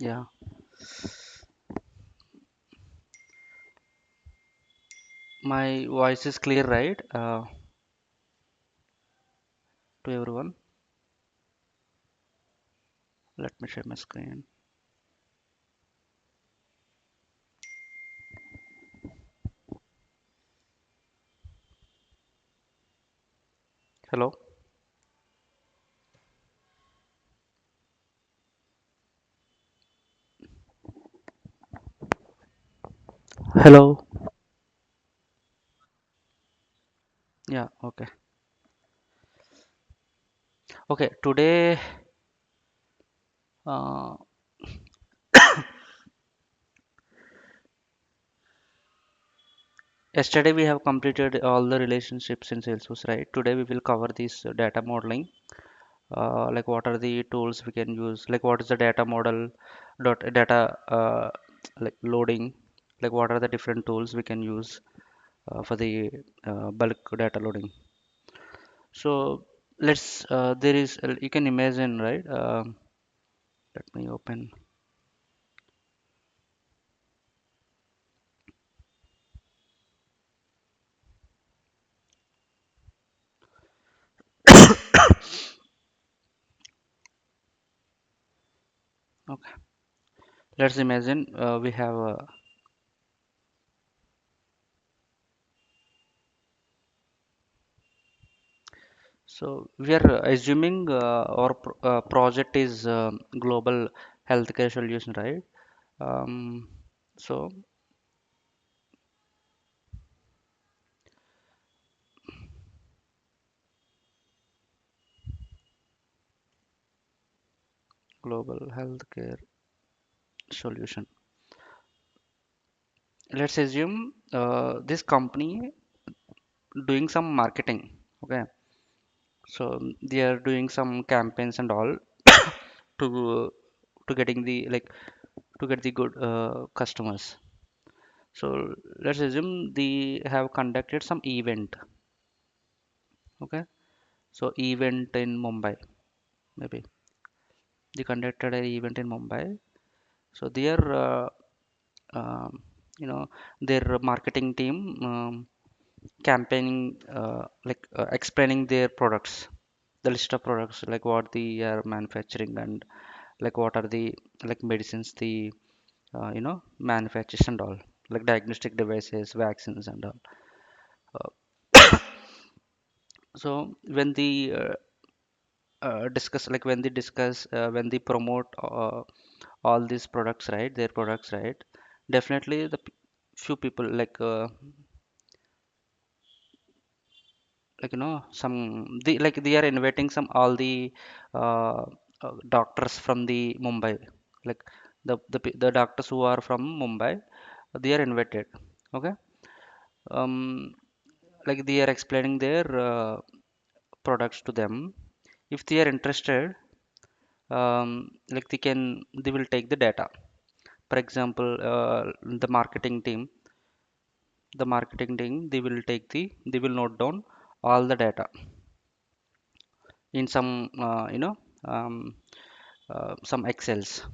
Yeah, my voice is clear, right? To everyone. Let me share my screen. Hello. Hello. Yeah, okay. Okay, today, uh, yesterday we have completed all the relationships in Salesforce, right? Today we will cover this data modeling. Like what are the tools we can use? Like what is the data model, data like loading? Like what are the different tools we can use for the bulk data loading? So there is, you can imagine, right? Let me open. Okay, let's imagine we have so we are assuming our project is global healthcare solution, right? Um, so global healthcare solution. Let's assume this company doing some marketing. Okay, so they are doing some campaigns and all to getting the like to get the good customers. So let's assume they have conducted some event. Okay, so event in Mumbai, maybe they conducted an event in Mumbai. So their um, you know their marketing team campaigning explaining their products, the list of products, like what they are manufacturing, and like what are the like medicines the manufactures and all, like diagnostic devices, vaccines and all. So when the discuss like when they promote all these products, right, their products, right, definitely few people some they are inviting some all the uh, doctors from the Mumbai, like the doctors who are from Mumbai, they are invited. Okay, um, like they are explaining their products to them. If they are interested, like they will take the data. For example, the marketing team, they will note down all the data in some some excels.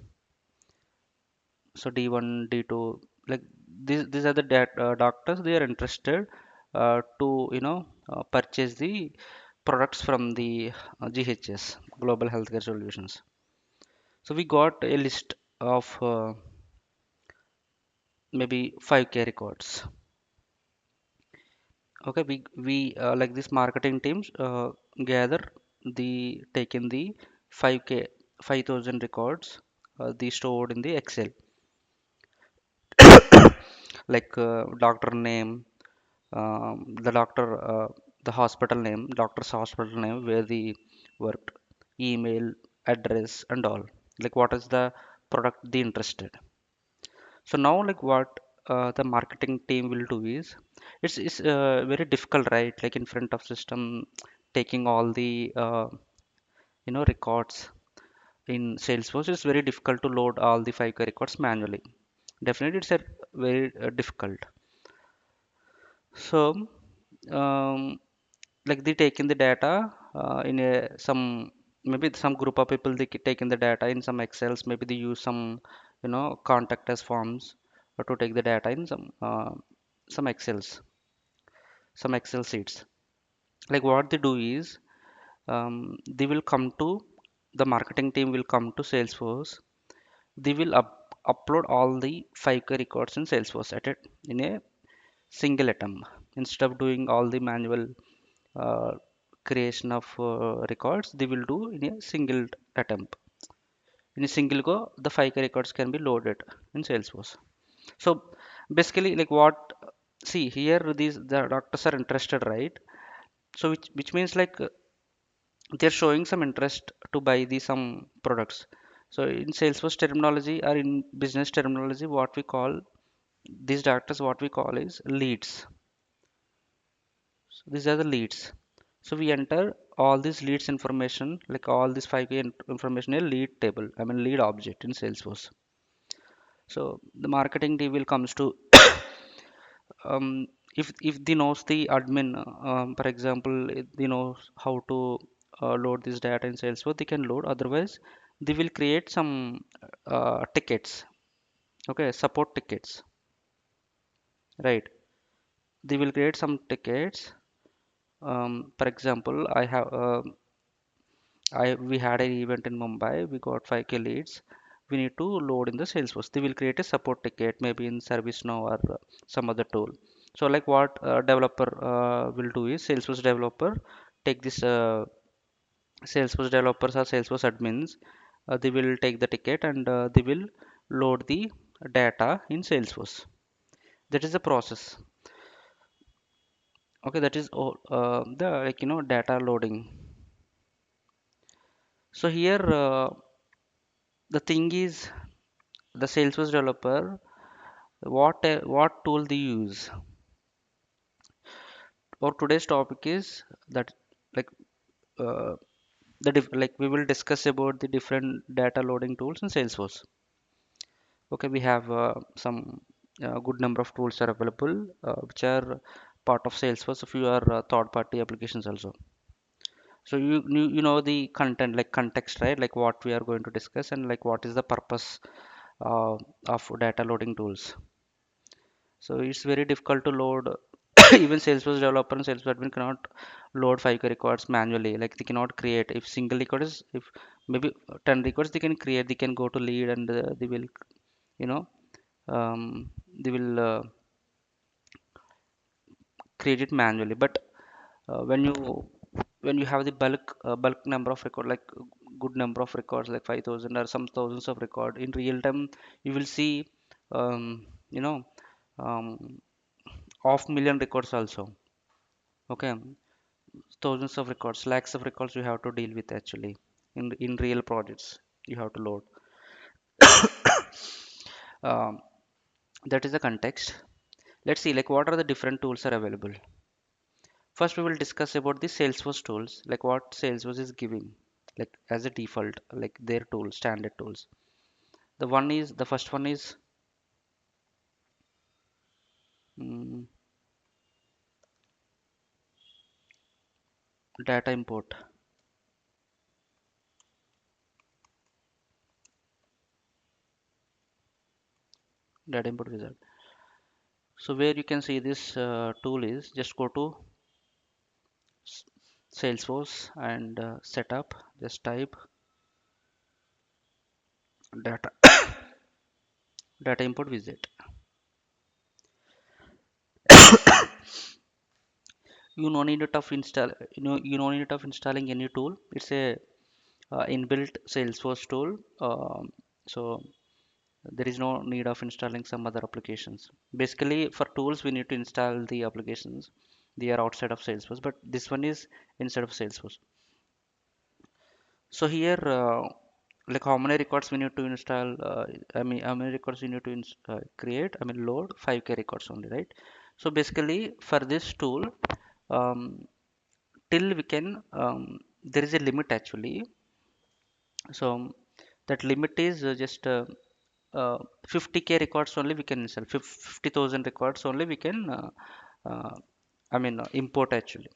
So D1, D2, like these are the doctors, they are interested to purchase the products from the GHS, Global Healthcare Solutions. So we got a list of maybe 5K records. Okay, like this marketing teams gather the taken the 5K 5,000 records, they stored in the Excel, like doctor name, the the hospital name, doctor's hospital name, where they worked, email, address, and all. Like what is the product they interested. So now, like what the marketing team will do is, it's very difficult, right? Like in front of system, taking all the records in Salesforce, it's very difficult to load all the 5K records manually. Definitely, it's a very difficult. So, um, like they take in the data in a some. maybe some group of people they take in the data in some excels, maybe they use some contact us forms to take the data in some excels, some excel sheets. Like what they do is, they will come to the marketing team will come to Salesforce. They will upload all the 5K records in Salesforce at it in a single attempt, instead of doing all the manual uh, creation of records. They will do in a single attempt. In a single go, the 5K records can be loaded in Salesforce. So basically, like what, see here, these the doctors are interested, right? So which means like they're showing some interest to buy the some products. So in Salesforce terminology or in business terminology, what we call these doctors, what we call is leads. So these are the leads. So we enter all these leads information, like all this 5K information in a lead table, I mean lead object in Salesforce. So the marketing team will comes to if they knows the admin, for example, if they knows how to load this data in Salesforce, they can load. Otherwise, they will create some tickets. Okay, support tickets, right? They will create some tickets. For example, we had an event in Mumbai. We got 5K leads. We need to load in the Salesforce. They will create a support ticket, maybe in ServiceNow or some other tool. So, like what developer will do is Salesforce developer take this Salesforce developers or Salesforce admins. They will take the ticket and they will load the data in Salesforce. That is the process. Okay, that is all the data loading. So here the thing is, the Salesforce developer, what tool they use. Our today's topic is that, like uh, like we will discuss about the different data loading tools in Salesforce. Okay, we have some good number of tools are available, which are part of Salesforce. If you are third party applications also. So you know the content, like context, right? Like what we are going to discuss and like what is the purpose uh, of data loading tools. So it's very difficult to load. Even Salesforce developer and Salesforce admin cannot load 5K records manually. Like they cannot create. If single record is, if maybe 10 records they can create, they can go to lead and they will, you know, they will create it manually. But uh, when you when you have the bulk number of record, like good number of records, like 5,000 or some thousands of record in real time, you will see you know um, half million records also. Okay, thousands of records, lakhs of records you have to deal with actually in real projects you have to load. um, that is the context. Let's see like what are the different tools are available. First we will discuss about the Salesforce tools, like what Salesforce is giving like as a default, like their tools, standard tools. The first one is mm, data import, data import wizard. So where you can see this tool is, just go to S- Salesforce and setup, just type data data import visit. You no need it of install, you no need of installing any tool. It's a inbuilt Salesforce tool. So there is no need of installing some other applications. Basically for tools we need to install the applications. They are outside of Salesforce, but this one is inside of Salesforce. So here like how many records we need to install, I mean how many records we need to create, I mean load 5K records only, right? So basically for this tool, um, till we can, there is a limit actually. So that limit is just 50K records only we can install. 50,000 records only we can uh, I mean import actually.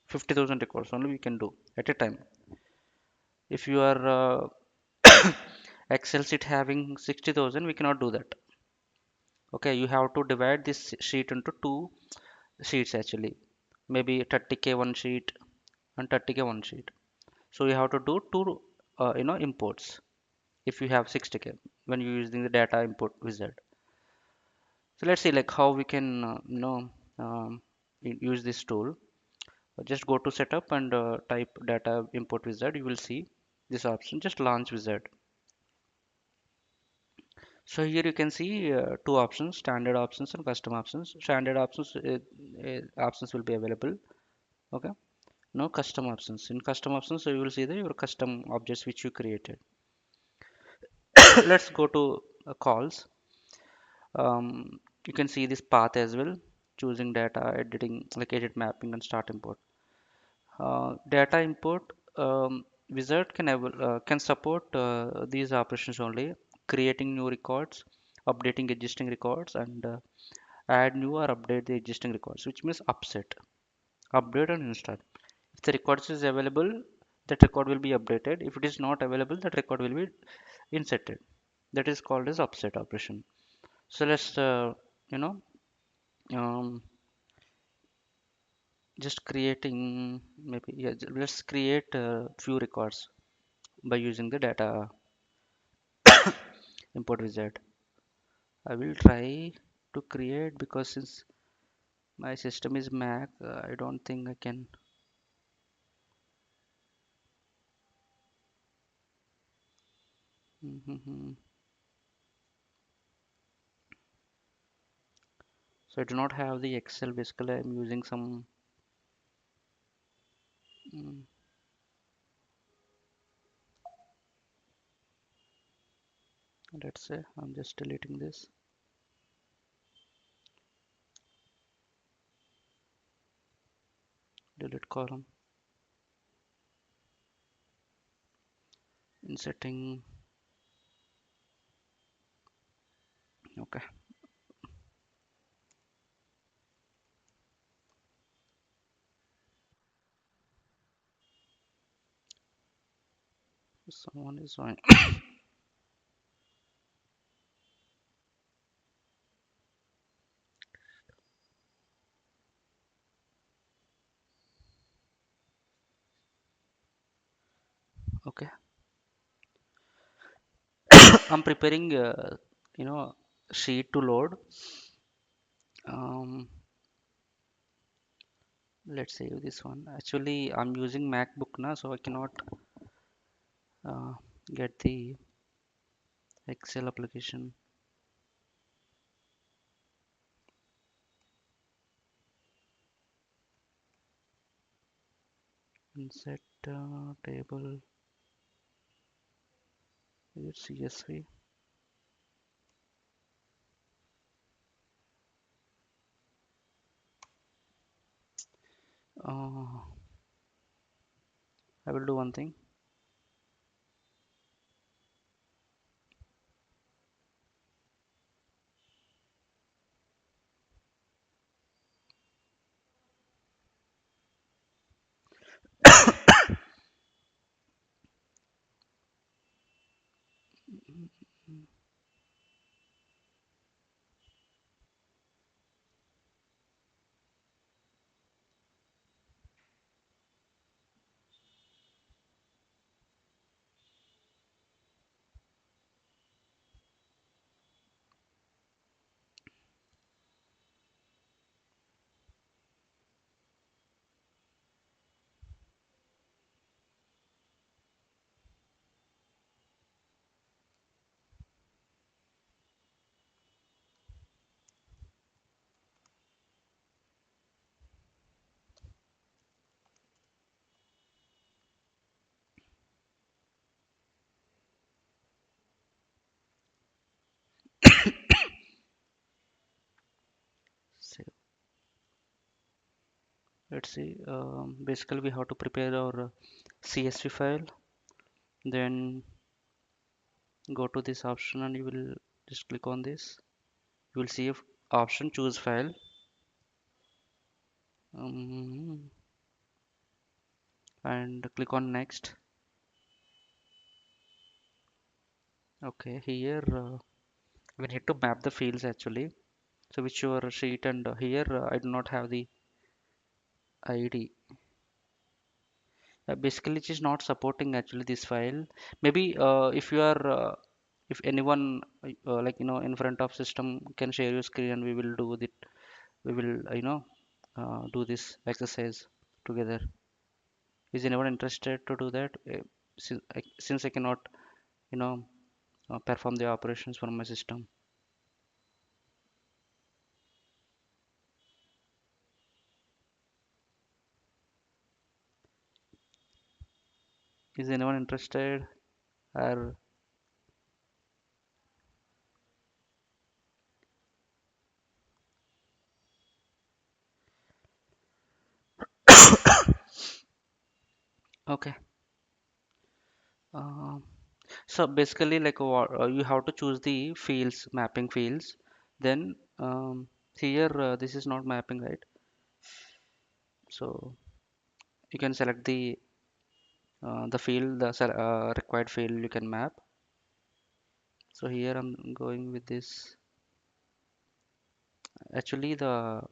50,000 records only we can do at a time. If you are Excel sheet having 60,000, we cannot do that. Okay, you have to divide this sheet into two sheets actually. Maybe 30K one sheet and 30K one sheet. So you have to do two, imports if you have 60K when you're using the data import wizard. So let's see like how we can, use this tool. Just go to setup and type data import wizard. You will see this option. Just launch wizard. So here you can see two options, standard options and custom options. Standard options will be available. Okay. No custom options. In custom options, so you will see your custom objects which you created. Let's go to calls. You can see this path as well. Choosing data, editing, like edit mapping and start import. Data import wizard can support these operations only. Creating new records, updating existing records, and add new or update the existing records, which means upset, update and install. If the records is available, that record will be updated. If it is not available, that record will be inserted. That is called as upset operation. So let's you know um, just creating, maybe yeah, let's create a few records by using the data import wizard. I will try to create, because since my system is Mac, I don't think I can. Mhm. So I do not have the Excel. Basically, I'm using some. mm, let's say I'm just deleting this. Delete column. Inserting. Okay. Someone is on. Okay. I'm preparing. Sheet to load. Um, let's save this one. Actually, I'm using MacBook now, so I cannot uh, get the Excel application. Insert table. Is it CSV? Uh, I will do one thing. Save. Let's see. Basically, we have to prepare our CSV file. Then go to this option and you will just click on this. You will see if option choose file. um, and click on next. Okay, here we need to map the fields actually. So which your sheet and here I do not have the ID. Basically, it is not supporting actually this file. Maybe if you are, if anyone like in front of system can share your screen and we will do it. We will do this exercise together. Is anyone interested to do that? Since I cannot you know perform the operations from my system. Is anyone interested? Or okay. Um, so basically, like you have to choose the fields, mapping fields. Then here this is not mapping, right? So you can select the field, the required field you can map. So here I'm going with this. Actually, the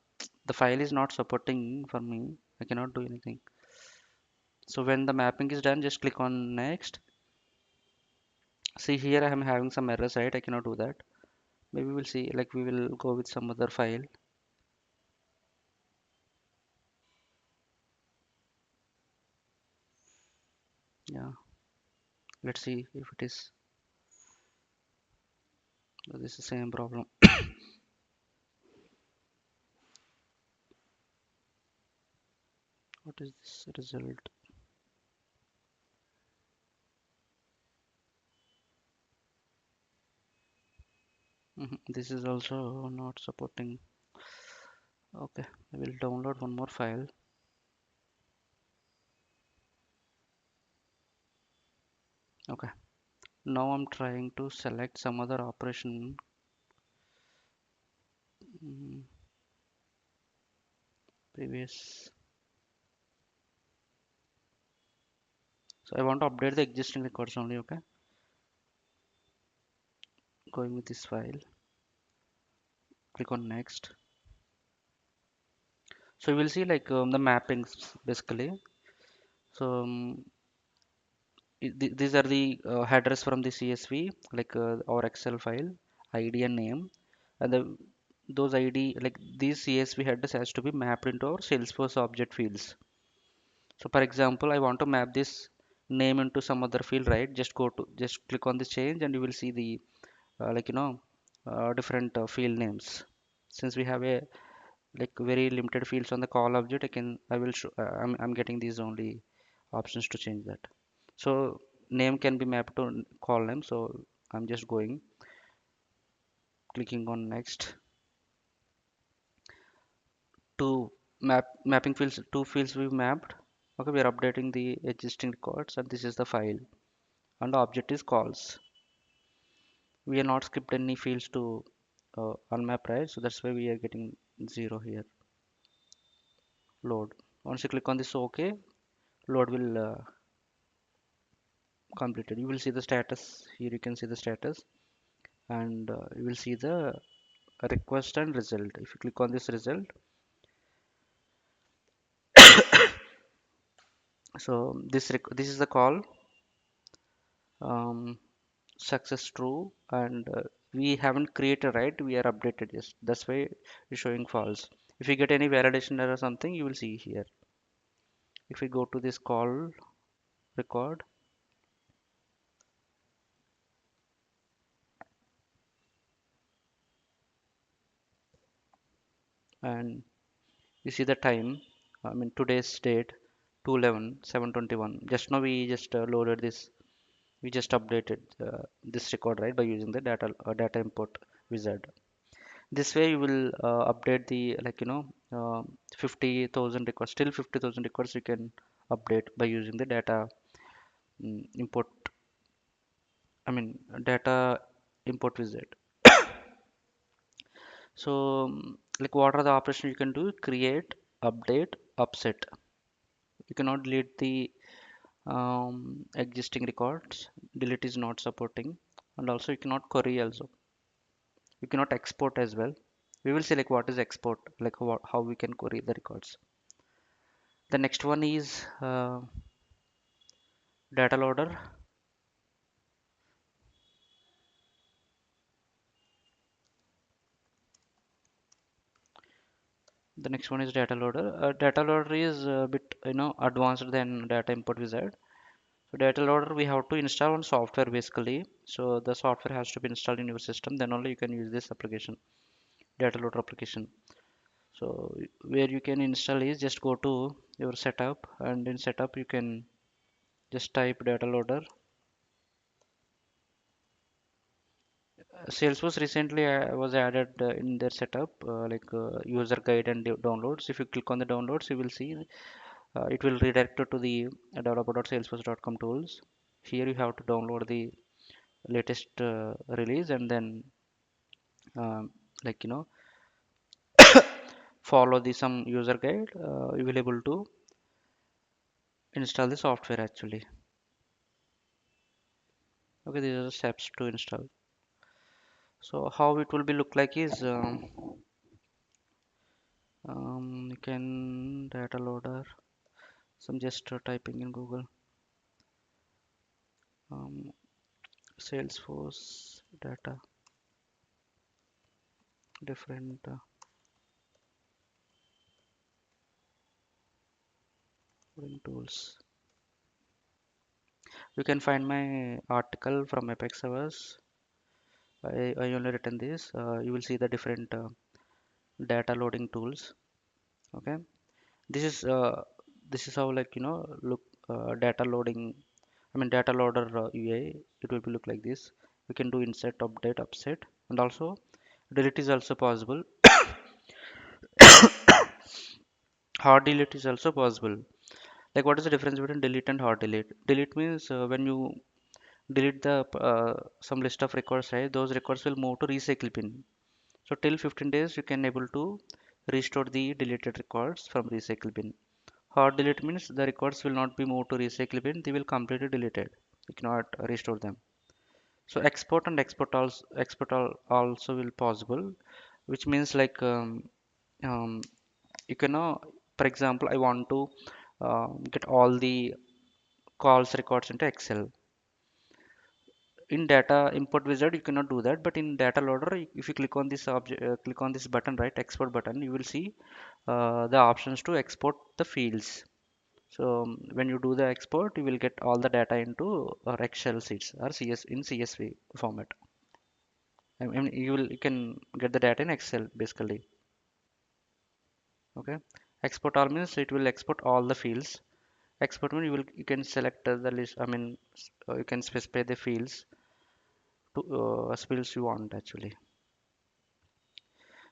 file is not supporting for me. I cannot do anything. So when the mapping is done, just click on next. See here I am having some errors, right? I cannot do that. Maybe we'll see, like we will go with some other file. Yeah, let's see if it is this is the same problem. What is this result? This is also not supporting. Okay, I will download one more file. Okay, now I'm trying to select some other operation. mm, Previous. So I want to update the existing records only. Okay, going with this file. Click on next. So you will see like the mappings basically. So these are the headers from the CSV, like our Excel file, ID and name, and those ID like these CSV headers has to be mapped into our Salesforce object fields. So for example, I want to map this name into some other field, right? Just click on this change, and you will see the like different field names. Since we have a like very limited fields on the call object, I will show I'm getting these only options to change that. So name can be mapped to call name. So I'm just going clicking on next to mapping fields. Two fields we mapped. Okay, we are updating the existing records, and this is the file, and the object is calls. We are not skipped any fields to unmap, right? So that's why we are getting 0 here. Load. Once you click on this OK, load will completed. You will see the status here. You can see the status, and you will see the request and result. If you click on this result, so this is the call, um, success true, and we haven't created, right? We are updated. Yes, that's why it's showing false. If you get any validation error or something, you will see here. If we go to this call record, and you see the time, I mean today's date 2/11/7/21. Just now we just loaded this. We just updated this record, right, by using the data import wizard. This way you will update the 50,000 records. Still 50,000 records you can update by using the data import, I mean data import wizard. So like what are the operations you can do? Create, update, upset. You cannot delete the existing records. Delete is not supporting. and also you cannot query also. You cannot export as well. We will see like what is export, like what, how we can query the records. The next one is data loader. The next one is data loader. Data loader is a bit advanced than data import wizard. So data loader we have to install on software basically. So the software has to be installed in your system. Then only you can use this application, data loader application. So where you can install is just go to your setup, and in setup you can just type data loader. Salesforce recently was added in their setup, user guide and downloads. If you click on the downloads, you will see it will redirect you to the developer.salesforce.com tools. Here you have to download the latest release, and then um, like you know follow the some user guide. You will able to install the software actually. Okay, these are the steps to install. So how it will be look like is you can data loader. So I'm just typing in Google um, Salesforce data different coding tools. You can find my article from Apex Hours. I only written this. You will see the different data loading tools. Okay, this is uh, this is how look data loading. I mean data loader UI. It will be look like this. We can do insert, update, upset, and also delete is also possible. Hard delete is also possible. Like what is the difference between delete and hard delete? Delete means when you delete the some list of records, right? Those records will move to recycle bin. So till 15 days you can able to restore the deleted records from recycle bin. Hard delete means the records will not be moved to recycle bin, they will completely deleted. You cannot restore them. So export also will possible, which means um, you can for example I want to get all the calls records into Excel. In data import wizard you cannot do that, but in data loader if you click on this object, click on this button, right, export button, you will see the options to export the fields. So when you do the export you will get all the data into Excel sheets or CSV format. I mean you can get the data in Excel basically. Okay, export all means it will export all the fields. Export means you can select the list, I mean you can specify the fields to fields you want actually.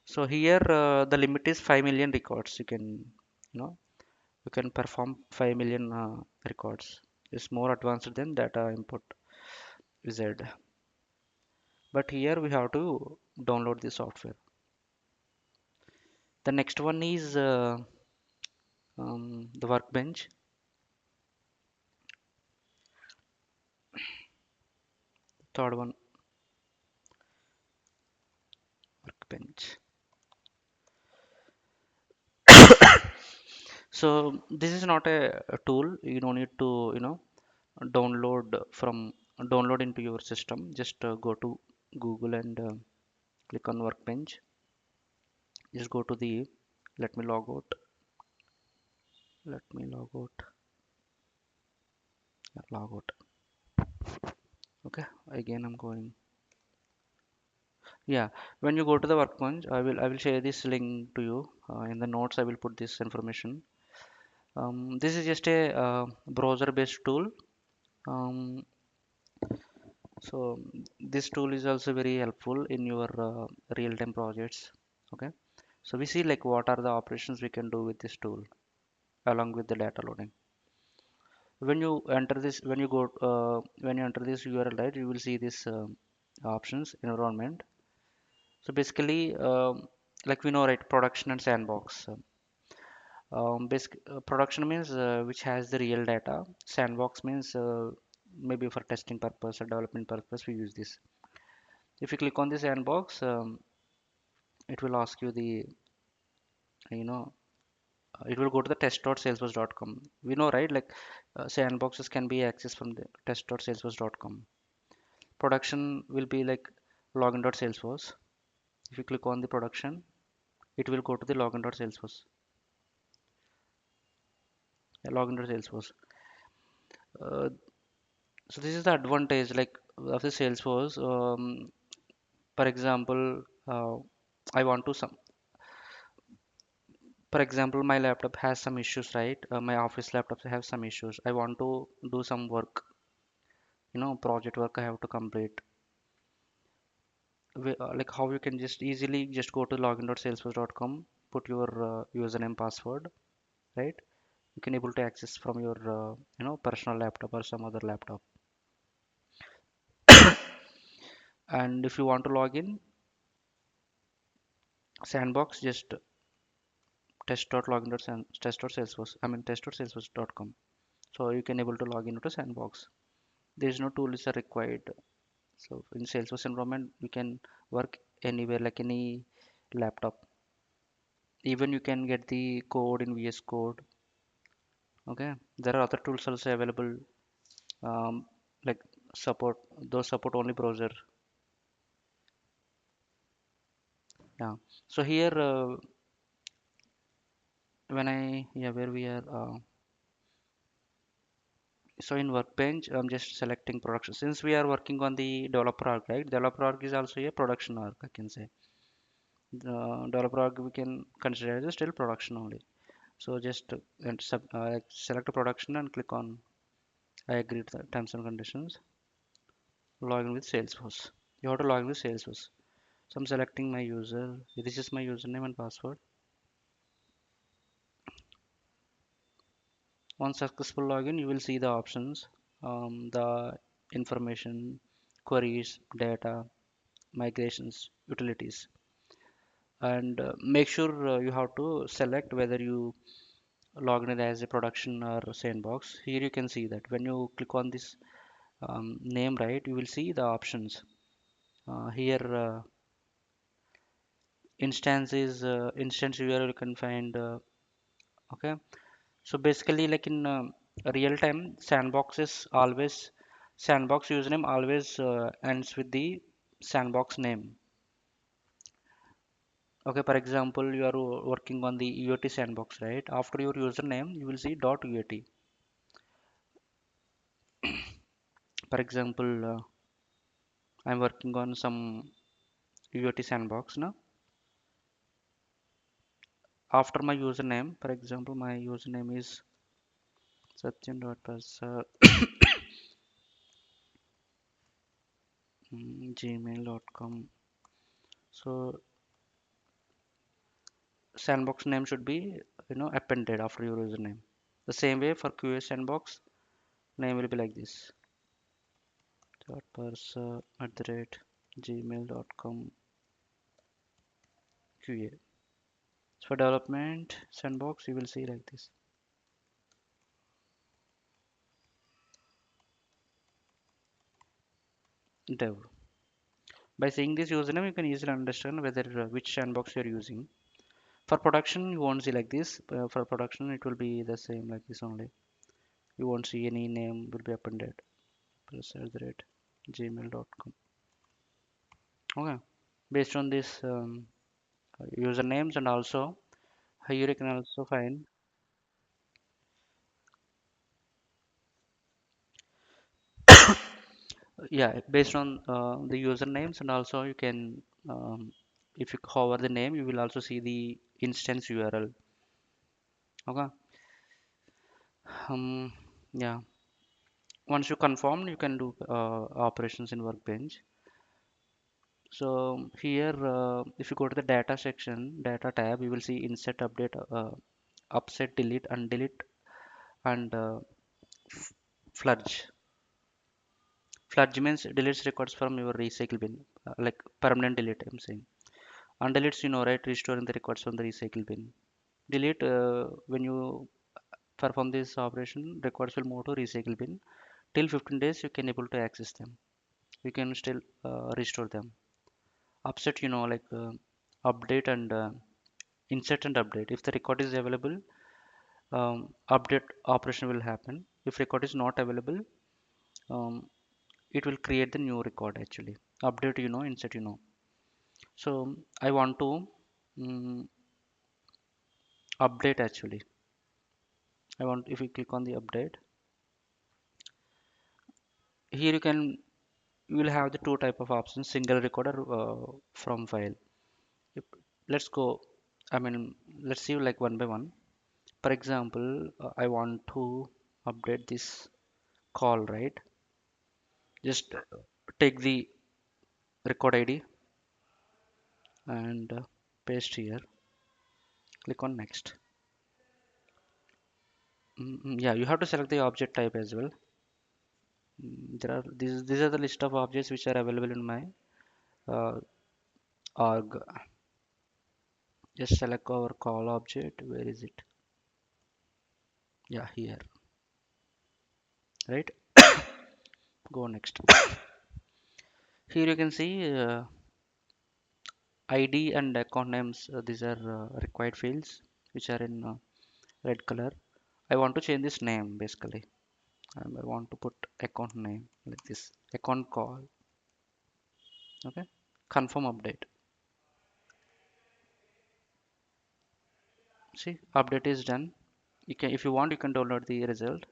So here the limit is 5 million records. You can perform 5 million records. It's more advanced than data input wizard. But here we have to download the software. The next one is the Workbench. Third one, Workbench. So this is not a tool. You don't need to download from download into your system. Just go to Google and click on Workbench. Just go to the let me log out. Let me log out. Yeah, log out. Okay, again I'm going. Yeah, when you go to the Workbench, I will share this link to you in the notes. I will put this information. This is just a browser-based tool. Um, so this tool is also very helpful in your real-time projects. Okay, so we see like what are the operations we can do with this tool along with the data loading. When you enter this URL, right, you will see this options environment. So basically, like we know, right, production and sandbox. Basic production means which has the real data. Sandbox means maybe for testing purpose or development purpose we use this. If you click on this sandbox, it will ask you the, you know, it will go to the test.salesforce.com. We know, right? Like sandboxes can be accessed from the test.salesforce.com. Production will be like login.salesforce. If you click on the production, it will go to the login.salesforce. Login.salesforce. Uh, so this is the advantage like of the Salesforce. For example, I want to some. For example, my laptop has some issues, right? My office laptops have some issues. I want to do some work, project work I have to complete. Like how you can just easily just go to login.salesforce.com, put your username, password, right? You can able to access from your personal laptop or some other laptop. And if you want to log in sandbox, just test.salesforce. I mean test.salesforce.com. So you can able to log into sandbox. There is no tools are required. So in Salesforce environment, you can work anywhere, like any laptop. Even you can get the code in VS Code. Okay, there are other tools also available, like support those support only browser. Yeah. So here, when I yeah where we are. So in Workbench, I'm just selecting production. Since we are working on the developer org, right? Developer org is also a production org, I can say. The developer org we can consider as a still production only. So just select a production and click on I agree to the terms and conditions. Login with Salesforce. You have to log in with Salesforce. So I'm selecting my user. This is my username and password. Once successful login, you will see the options, the information, queries, data, migrations, utilities, and make sure you have to select whether you log in as a production or sandbox. Here you can see that when you click on this name, right, you will see the options. Here instance URL you can find. Okay, so basically, like in real time, sandbox username always ends with the sandbox name. Okay, for example, you are working on the UAT sandbox, right? After your username, you will see .uat. For example, I'm working on some UAT sandbox now. After my username, for example, my username is satyan.prasad gmail.com. So sandbox name should be appended after your username. The same way for QA sandbox name will be like this. .prasad@gmail.com QA. So for development sandbox, you will see like this. Dev. By seeing this username, you can easily understand whether which sandbox you are using. For production, you won't see like this. For production, it will be the same like this only. You won't see any name will be appended. Press@gmail.com. Okay. Based on this usernames and also here you can also find yeah based on the usernames and also you can if you hover the name you will also see the instance URL. Okay. Yeah, once you confirm you can do operations in Workbench. So here if you go to the data section, data tab, you will see insert, update, upset, delete, undelete, and fludge. Fludge means deletes records from your recycle bin, like permanent delete I'm saying. Undeletes, right, restoring the records from the recycle bin. Delete, when you perform this operation, records will move to recycle bin. Till 15 days, you can able to access them. You can still restore them. Upset, like update and insert and update. If the record is available, update operation will happen. If record is not available, um, it will create the new record actually. Update, insert, So I want to mm, update actually. If you click on the update, here you will have the two type of options: single recorder from file. If, let's go. I mean, let's see like one by one. For example, I want to update this call, right? Just take the record ID and paste here. Click on next. Yeah, you have to select the object type as well. There are these are the list of objects which are available in my uh, org. Just select our call object. Where is it? Yeah, here, right? Go next. Here you can see ID and account names. These are required fields which are in red color. I want to change this name basically. I want to put account name like this. Account call. Okay. Confirm update. See, update is done. You can, if you want, you can download the result,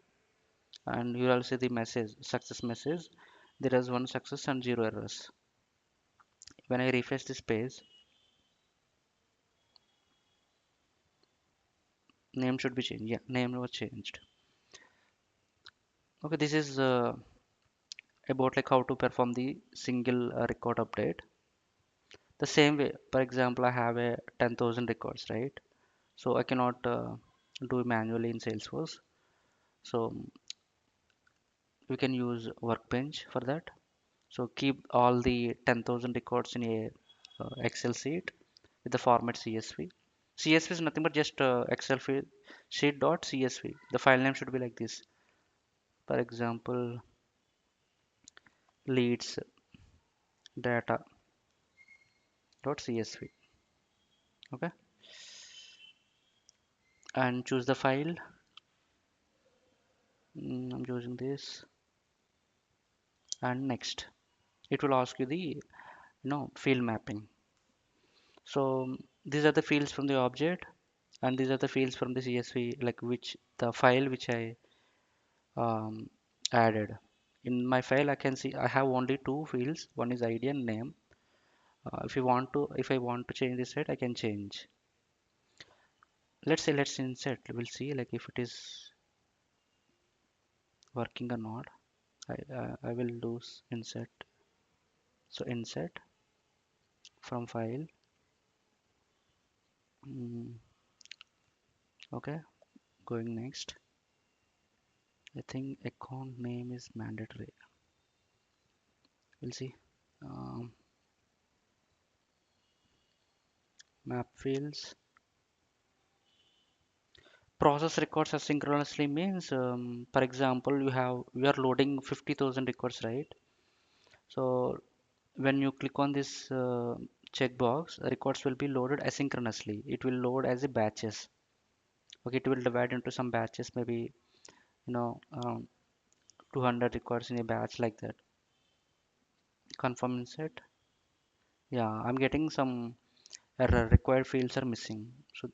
and you will see the message, success message. There is one success and zero errors. When I refresh this page, name should be changed. Yeah, name was changed. Okay, this is about like how to perform the single record update. The same way, for example, I have a 10,000 records, right? So I cannot do manually in Salesforce. So we can use Workbench for that. So keep all the 10,000 records in a Excel sheet with the format CSV. CSV is nothing but just Excel sheet dot CSV. The file name should be like this. For example, leads data dot CSV. Okay, and choose the file. I'm using this and next. It will ask you the field mapping. So these are the fields from the object, and these are the fields from the CSV, like which the file which I um, added. In my file, I can see I have only two fields. One is ID and name. If I want to change this set, I can change. Let's insert. We'll see like if it is working or not. I will do insert. So insert from file. Mm, okay, going next. I think account name is mandatory. We'll see. Um, map fields. Process records asynchronously means, for example, we are loading 50,000 records, right? So when you click on this checkbox, records will be loaded asynchronously. It will load as a batches. Okay, it will divide into some batches, maybe you know um, 200 records in a batch like that. Confirm insert. Yeah, I'm getting some error. Required fields are missing. So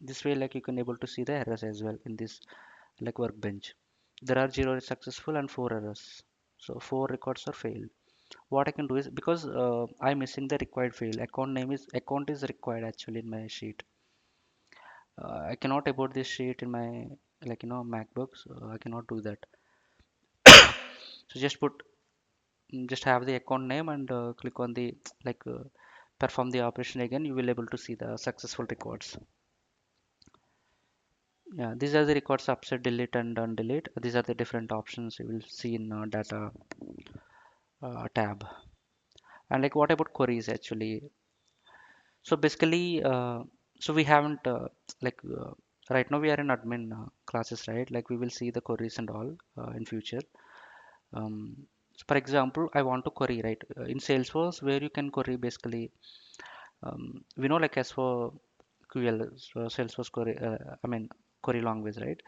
this way, like you can able to see the errors as well in this like workbench. There are zero successful and four errors. So four records are failed. What I can do is because I'm missing the required field. Account is required actually in my sheet. I cannot import this sheet in my MacBook, so I cannot do that. So just have the account name and click on the like perform the operation again. You will able to see the successful records. Yeah, these are the records upset, delete and undelete. These are the different options you will see in data tab. And like what about queries actually? So basically, so we haven't like right now we are in admin classes, right? Like we will see the queries and all in future. Um, So for example, I want to query, right? In Salesforce, where you can query basically, we know like as for QL, so Salesforce query, query language, right?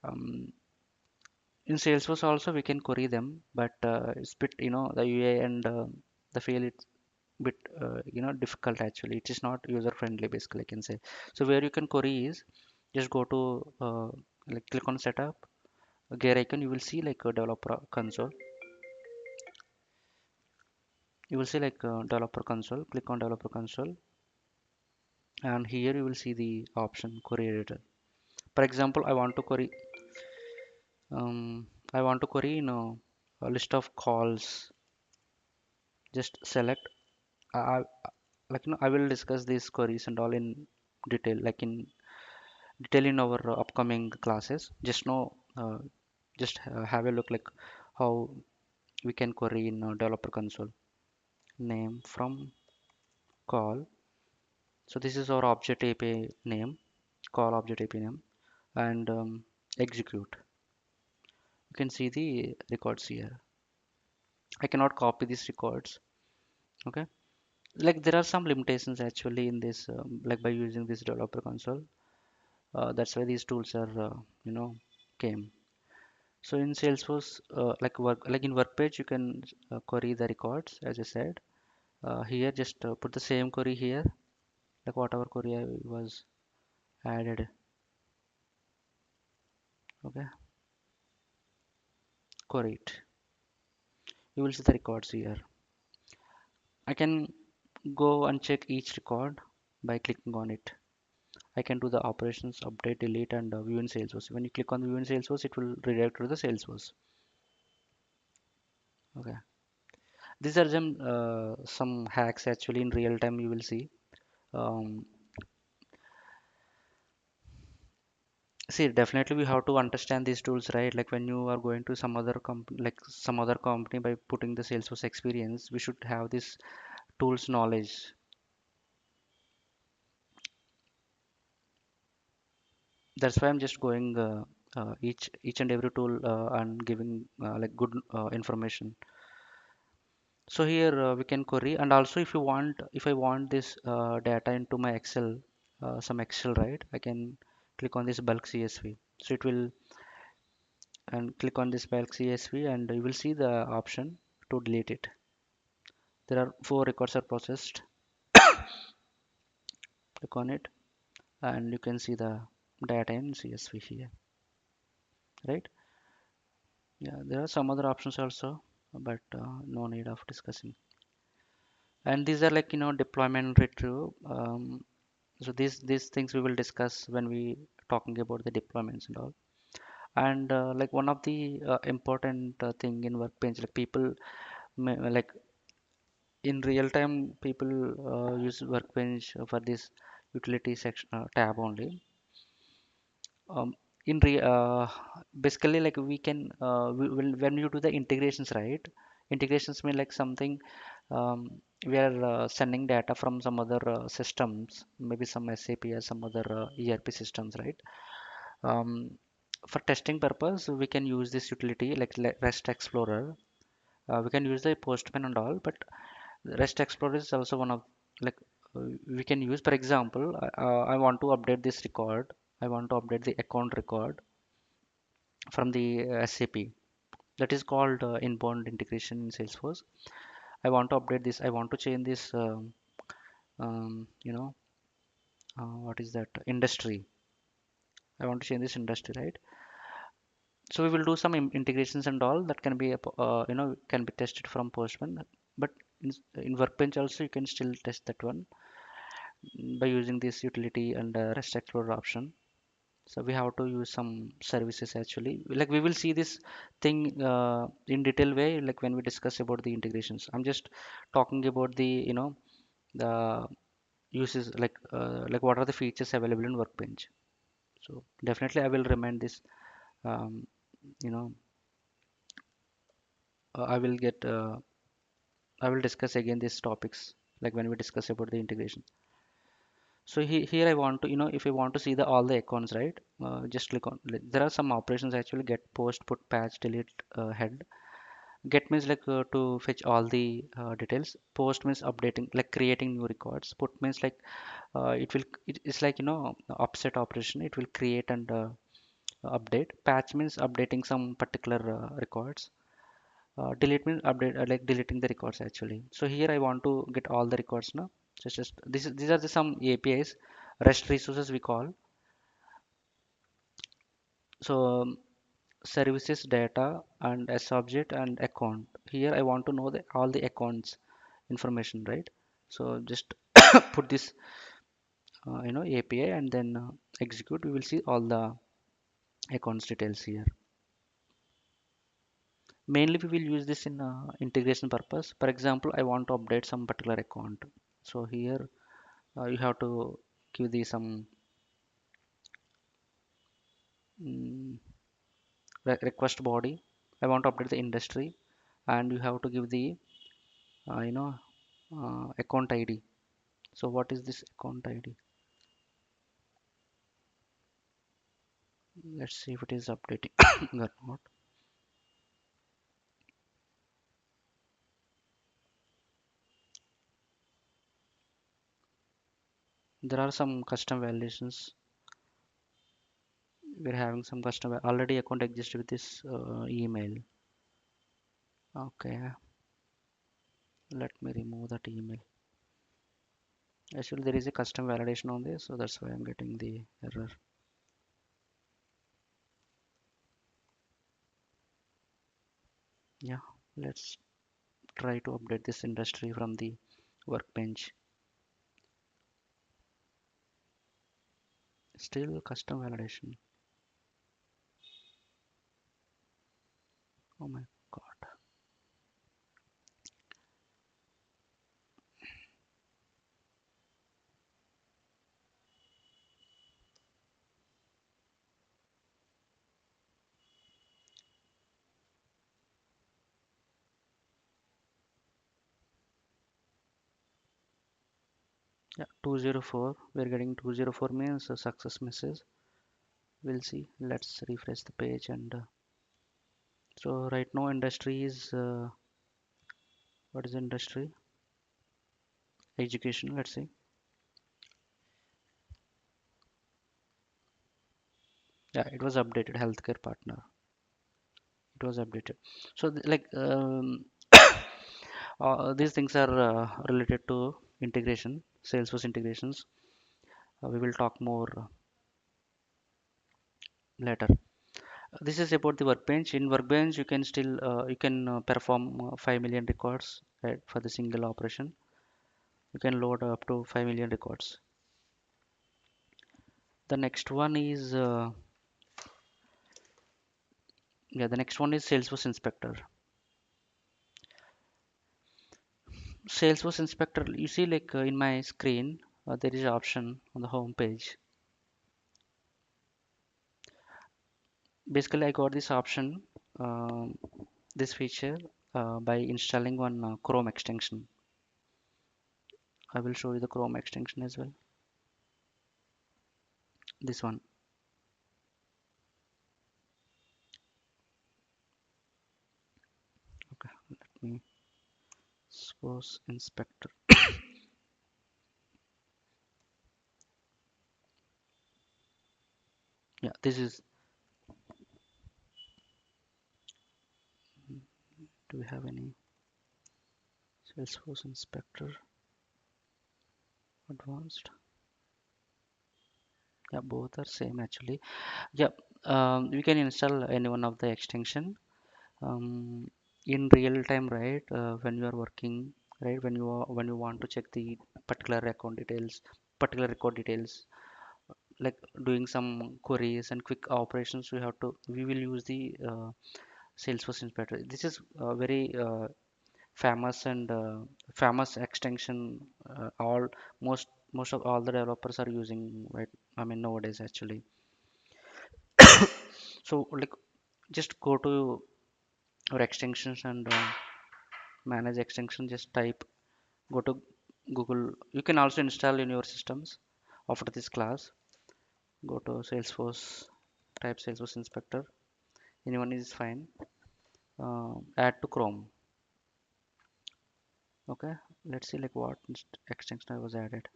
Um, in Salesforce also we can query them, but it's bit, the UI and the feel it's bit, difficult actually. It is not user friendly basically, I can say. So where you can query is just go to like click on setup, gear icon, you will see like a developer console. You will see like developer console. Click on developer console, and here you will see the option query editor. For example, I want to query, a list of calls. Just select. I will discuss these queries and all in detail, like in detail in our upcoming classes. Just have a look like how we can query in developer console. Name from call. So this is our object API name, call object API name, and execute. You can see the records here. I cannot copy these records. Okay, like there are some limitations actually in this, like by using this developer console. That's why these tools are, came. So in Salesforce, like in Workbench, you can query the records, as I said. Here, just put the same query here, like whatever query I was added. Okay, query it. You will see the records here. I can go and check each record by clicking on it. I can do the operations, update, delete, and view in Salesforce. When you click on the view in Salesforce, it will redirect to the Salesforce. Okay, these are some hacks actually in real time. You will see. Um, See, definitely we have to understand these tools, right? Like when you are going to some other company, like some other company, by putting the Salesforce experience, we should have this tools knowledge. That's why I'm just going each and every tool and giving like good information. So here we can query, and also if I want this data into my Excel, some Excel, right? I can click on this bulk CSV. So it will, and click on this bulk CSV, and you will see the option to delete it. There are four records are processed. Click on it, and you can see the data in CSV here, right? Yeah, there are some other options also, but no need of discussing. And these are like, deployment retrieval. So these things we will discuss when we talking about the deployments and all. And like one of the important thing in Workbench, like people like in real time, people use Workbench for this utility section tab only. um, in re Basically, like we can when you do the integrations, right? Integrations mean like something, we are sending data from some other systems, maybe some SAP or some other ERP systems, right? um, for testing purpose, we can use this utility like REST Explorer. We can use the Postman and all, but REST Explorer is also one of, like, we can use. For example, I want to update this record. I want to update the account record from the SAP. That is called inbound integration in Salesforce. I want to update this. I want to change this. What is that industry? I want to change this industry, right? So we will do some integrations and all that can be can be tested from Postman. But in Workbench also you can still test that one by using this utility and REST Explorer option. So we have to use some services actually. Like we will see this thing in detail way, like when we discuss about the integrations. I'm just talking about the, the uses, like what are the features available in Workbench. So definitely I will remind this. Um, you know, I will get. I will discuss again these topics like when we discuss about the integration. So here I want to, if I want to see the all the accounts, right? Just click on. There are some operations actually: get, post, put, patch, delete, head. Get means like to fetch all the details. Post means updating, like creating new records. Put means like it's like upset operation. It will create and update. Patch means updating some particular records. Delete means update, like deleting the records actually. So here I want to get all the records now. Just these are the some APIs, REST resources we call. So services data and as object and account. Here I want to know the all the accounts information, right? So just put this API and then execute. We will see all the accounts details here. Mainly we will use this in integration purpose. For example, I want to update some particular account. So here you have to give the some mm, request body. I want to update the industry, and you have to give the account ID. So what is this account ID? Let's see if it is updating or not. There are some custom validations. We're having some custom already account exists with this email. Okay, let me remove that email. Actually, there is a custom validation on this, so that's why I'm getting the error. Yeah, let's try to update this industry from the workbench. Still custom validation. Oh my god. Yeah, 204. We're getting 204 means a success message. We'll see. Let's refresh the page and so right now industry is what is industry? Education. Let's see. Yeah, it was updated. Healthcare partner. It was updated. So like these things are related to integration, Salesforce integrations. We will talk more later. This is about the workbench. In workbench, you can perform 5 million records, right, for the single operation. You can load up to 5 million records. The next one is yeah, the next one is Salesforce Inspector. Salesforce Inspector, you see like in my screen, there is an option on the home page. Basically, I got this option, um, this feature by installing one Chrome extension. I will show you the Chrome extension as well. This one. Okay, let me Salesforce Inspector. Yeah, this is. Do we have any Salesforce Inspector Advanced? Yeah, both are same actually. Yeah, we can install any one of the extension in real time, right? When you are working, right? When you want to check the particular account details, particular record details, like doing some queries and quick operations, we will use the Salesforce Inspector. This is very famous and famous extension. All most of all the developers are using, right? I mean nowadays actually. So like just go to our extensions and manage extension. Just type, go to Google. You can also install in your systems after this class. Go to Salesforce, type Salesforce Inspector. Anyone is fine. add to Chrome. Okay, let's see like what extension I was added.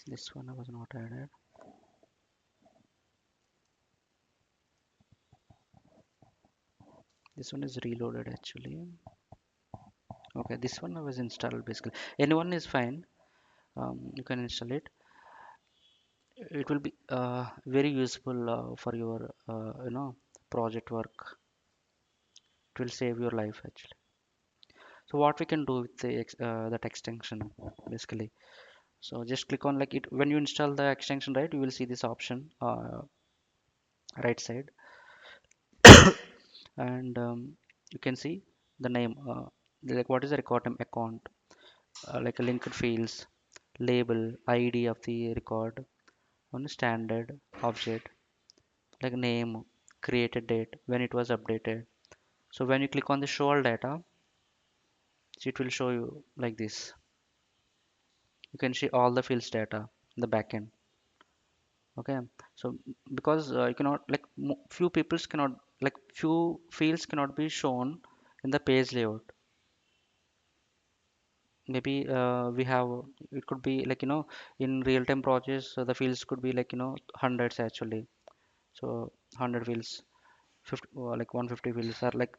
This one I was not added. This one is reloaded actually. Okay, this one I was installed basically. Anyone is fine. You can install it. It will be very useful for your project work. It will save your life actually. So what we can do with that extension basically. So just click on like it when you install the extension, right? You will see this option right side, and you can see the name. Like what is the record name account, like a linked fields, label, ID of the record, on standard object, like name, created date, when it was updated. So when you click on the show all data, so it will show you like this. You can see all the fields data in the backend. Okay, so because you cannot like few peoples cannot like few fields cannot be shown in the page layout. Maybe we have it could be like in real-time projects the fields could be like hundreds actually. So 100 fields, 50 like 150 fields are like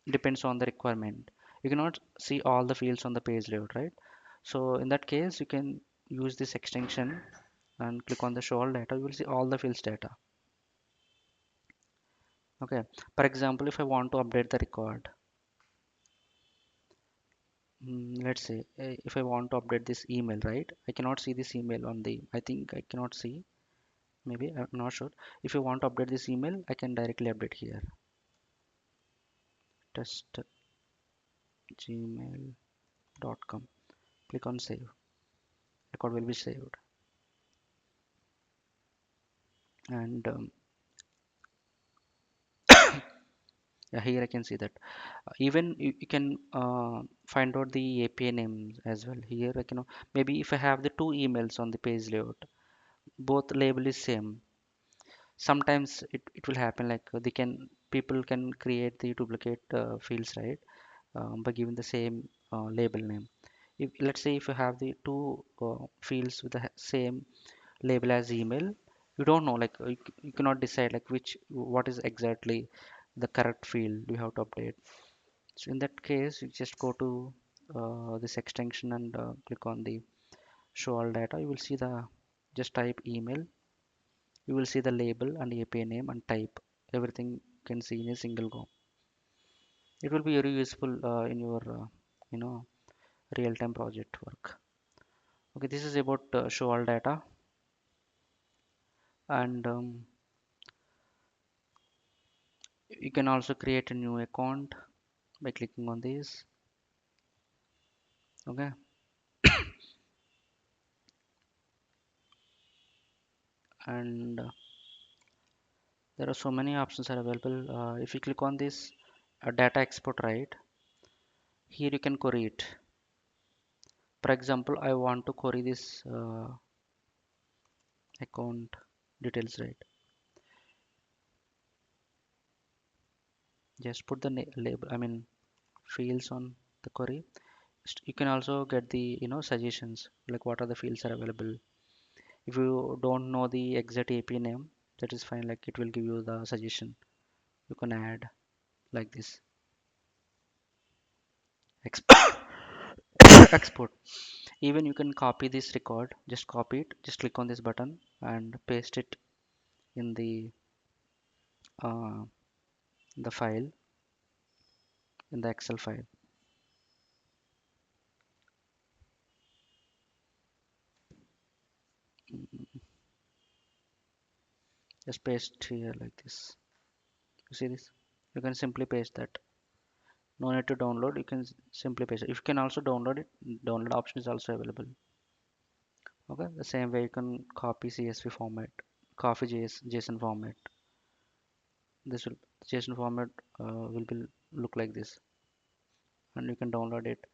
depends on the requirement. You cannot see all the fields on the page layout, right? So in that case you can use this extension and click on the show all data. You will see all the fields data. Okay, for example, if I want to update the record, let's say if I want to update this email, right? I cannot see this email on the, I think I cannot see, maybe I'm not sure. If you want to update this email, I can directly update here. Test gmail.com. Click on save. Record will be saved. And yeah, here I can see that. Even you can find out the API names as well. Here, like maybe if I have the two emails on the page layout, both label is same. Sometimes it will happen like they can people can create the duplicate fields, right? By giving the same label name. If let's say if you have the two fields with the same label as email, you don't know like you cannot decide like which what is exactly the correct field you have to update. So in that case, you just go to this extension and click on the show all data. You will see the just type email. You will see the label and API name and type. Everything you can see in a single go. It will be very useful in your you know real-time project work. Okay, this is about show all data, and you can also create a new account by clicking on this. Okay, and there are so many options are available. If you click on this data export, right, here you can query it. For example, I want to query this account details, right? Just put the label, I mean fields on the query. You can also get the suggestions like what are the fields are available. If you don't know the exact API name, that is fine. Like it will give you the suggestion. You can add like this. Exp export. Even you can copy this record. Just copy it. Just click on this button and paste it in uh, the file in the Excel file. Just paste here like this. You see this? You can simply paste that. No need to download. You can simply paste it. If you can also download it, download option is also available. Okay, the same way you can copy CSV format, copy JSON format. This will JSON format will be look like this, and you can download it.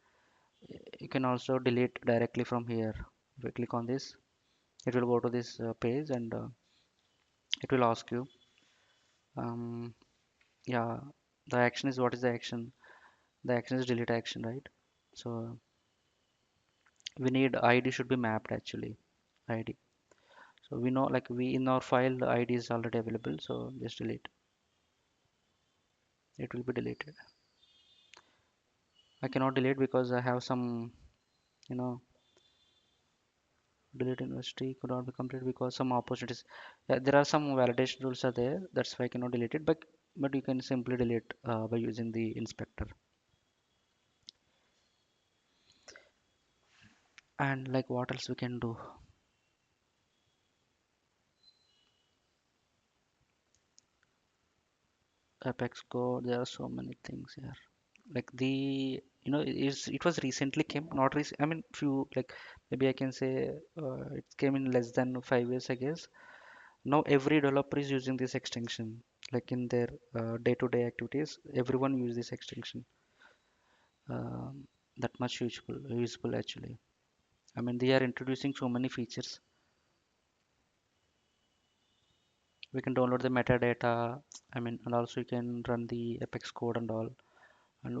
You can also delete directly from here. If you click on this, it will go to this page, and it will ask you, um, yeah, the action is, what is the action? The action is delete action, right? So we need ID should be mapped actually, ID. So we know, like, we in our file the ID is already available, so just delete. It will be deleted. I cannot delete because I have some, you know, delete university could not be completed because some opportunities. Yeah, there are some validation rules are there. That's why I cannot delete it. But you can simply delete by using the inspector. And like what else we can do? Apex code. There are so many things here. Like the, it was recently came, not recent. I mean, few, like, maybe I can say it came in less than 5 years, I guess. Now every developer is using this extension, like in their day-to-day activities. Everyone use this extension. That much useful actually. I mean, they are introducing so many features. We can download the metadata. I mean, and also you can run the Apex code and all. And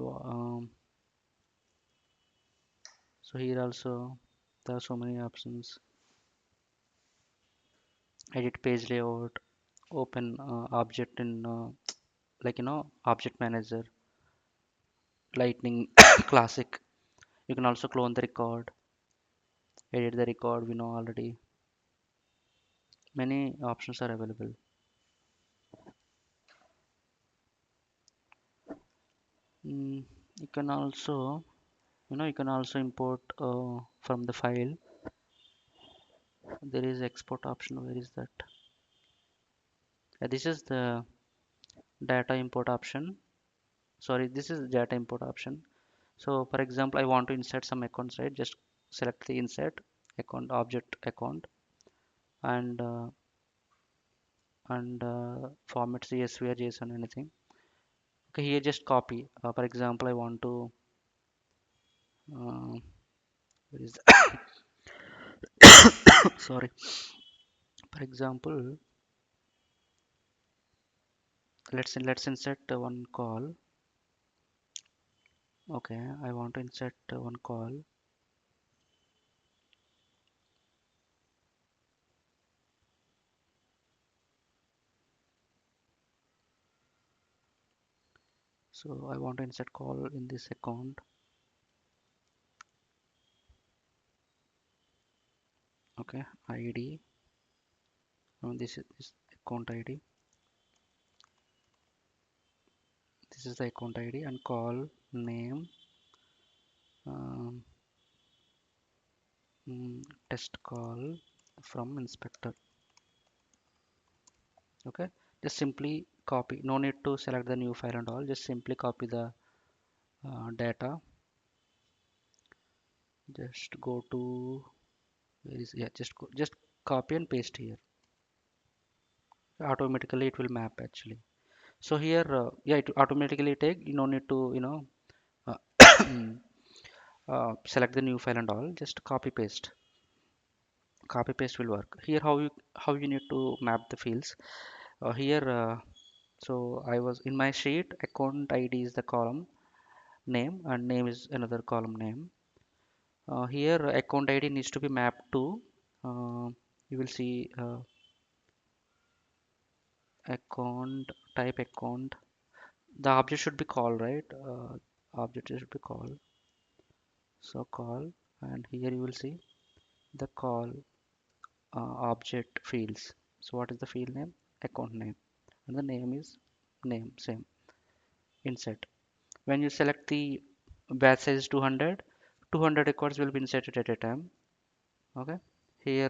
so here also there are so many options. Edit page layout, open object in like object manager, lightning, classic. You can also clone the record, edit the record. We know already. Many options are available. Mm, you can also, import from the file. There is export option. Where is that? This is the data import option. Sorry, this is data import option. So for example, I want to insert some accounts, right? Just select the insert account, object account, and format CSV or JSON, anything. Okay, here just copy. For example, I want to uh, where is sorry. For example, let's insert one call. Okay, I want to insert one call. So I want to insert call in this account. Okay, ID. This is account ID. This is the account ID and call name, um, test call from inspector. Okay, just simply copy. No need to select the new file and all. Just simply copy the data. Just go to where is, yeah, just copy and paste here. Automatically it will map actually. So here, yeah, it automatically take. You no need to uh, select the new file and all. Just copy paste. Copy paste will work. Here how you need to map the fields. Here so I was in my sheet, account ID is the column name and name is another column name. Here account ID needs to be mapped to you will see account type account. The object should be call, right? Object should be call. So call, and here you will see the call object fields. So what is the field name? Account name, and the name is name, same. Insert. When you select the batch size 200, 200 records will be inserted at a time. Okay. Here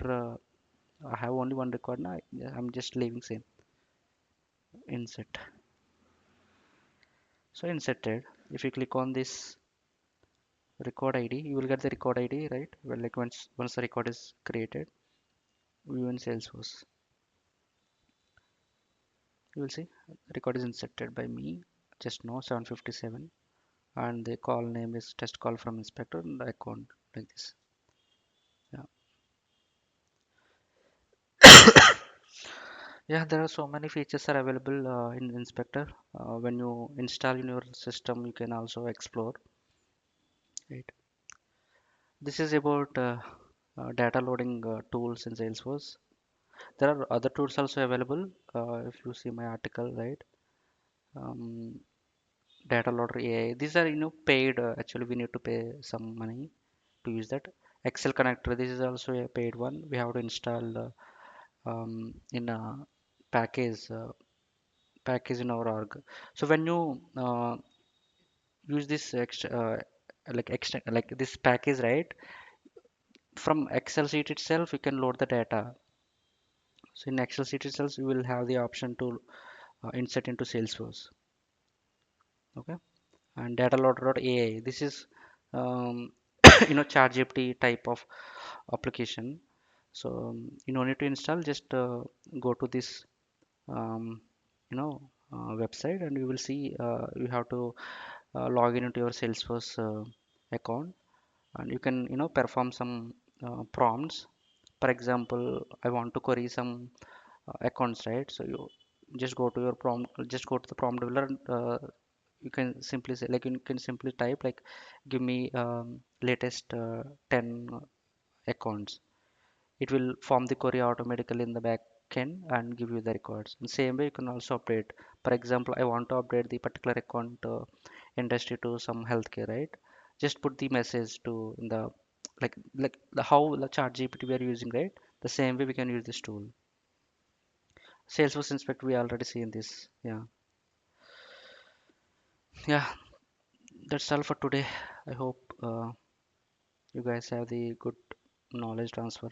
I have only one record now. I'm just leaving same. Insert. So inserted. If you click on this record ID, you will get the record ID, right? Well, like once the record is created, view in Salesforce. You will see record is inserted by me just now 7:57, and the call name is test call from inspector and the account like this. Yeah. Yeah, there are so many features are available in Inspector. When you install in your system, you can also explore it. This is about data loading tools in Salesforce. There are other tools also available. If you see my article, right? Um, Data loader AI. These are paid. Actually, we need to pay some money to use that. Excel connector. This is also a paid one. We have to install in a package package in our org. So when you use this extra like this package, right? From Excel sheet itself, you can load the data. So in Excel sheet itself, you will have the option to insert into Salesforce. Okay, and data loader.ai. This is um, ChatGPT type of application. So you don't need to install. Just go to this um, website, and you will see you have to log in into your Salesforce account, and you can perform some prompts. For example, I want to query some accounts, right? So you just go to your prompt, just go to the prompt developer. You can simply say, like, you can simply type like, give me latest 10 accounts. It will form the query automatically in the back end and give you the records. In same way, you can also update. For example, I want to update the particular account industry to some healthcare, right? Just put the message to in the like the how the chat GPT we are using, right? The same way we can use this tool. Salesforce Inspector, we already seen this. Yeah, yeah. That's all for today. I hope you guys have the good knowledge transfer.